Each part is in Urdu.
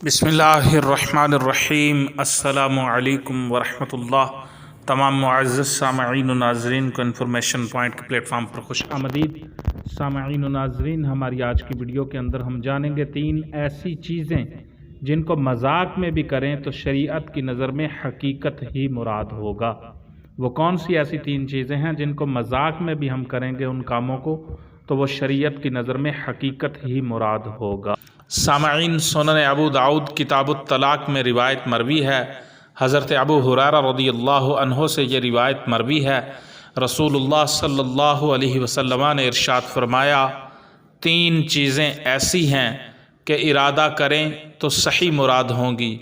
بسم اللہ الرحمن الرحیم۔ السلام علیکم ورحمۃ اللہ۔ تمام معزز سامعین و ناظرین کو انفارمیشن پوائنٹ کے پلیٹ فارم پر خوش آمدید۔ سامعین و ناظرین، ہماری آج کی ویڈیو کے اندر ہم جانیں گے 3 ایسی چیزیں جن کو مذاق میں بھی کریں تو شریعت کی نظر میں حقیقت ہی مراد ہوگا۔ وہ کون سی ایسی 3 چیزیں ہیں جن کو مذاق میں بھی ہم کریں گے ان کاموں کو تو وہ شریعت کی نظر میں حقیقت ہی مراد ہوگا۔ سامعین، سنن ابو داؤد کتاب الطلاق میں روایت مروی ہے، حضرت ابو ہریرہ رضی اللہ عنہ سے یہ روایت مروی ہے، رسول اللہ صلی اللہ علیہ وسلم نے ارشاد فرمایا 3 چیزیں ایسی ہیں کہ ارادہ کریں تو صحیح مراد ہوں گی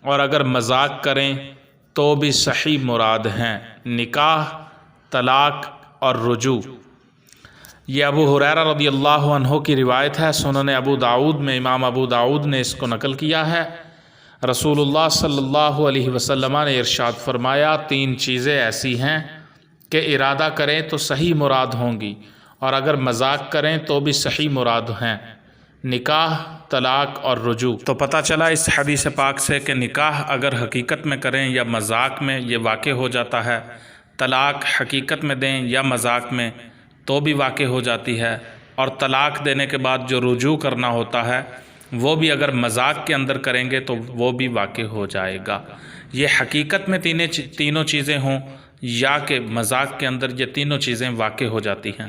اور اگر مذاق کریں تو بھی صحیح مراد ہیں، نکاح، طلاق اور رجوع۔ یہ ابو ہریرہ رضی اللہ عنہ کی روایت ہے، سنن ابو داؤد میں امام ابو داؤد نے اس کو نقل کیا ہے۔ رسول اللہ صلی اللہ علیہ وسلم نے ارشاد فرمایا 3 چیزیں ایسی ہیں کہ ارادہ کریں تو صحیح مراد ہوں گی اور اگر مذاق کریں تو بھی صحیح مراد ہیں، نکاح، طلاق اور رجوع۔ تو پتہ چلا اس حدیث پاک سے کہ نکاح اگر حقیقت میں کریں یا مذاق میں یہ واقع ہو جاتا ہے، طلاق حقیقت میں دیں یا مذاق میں تو بھی واقع ہو جاتی ہے، اور طلاق دینے کے بعد جو رجوع کرنا ہوتا ہے وہ بھی اگر مذاق کے اندر کریں گے تو وہ بھی واقع ہو جائے گا۔ یہ حقیقت میں تینوں چیزیں ہوں یا کہ مذاق کے اندر یہ تینوں چیزیں واقع ہو جاتی ہیں۔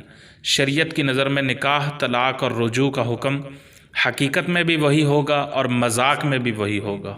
شریعت کی نظر میں نکاح، طلاق اور رجوع کا حکم حقیقت میں بھی وہی ہوگا اور مذاق میں بھی وہی ہوگا۔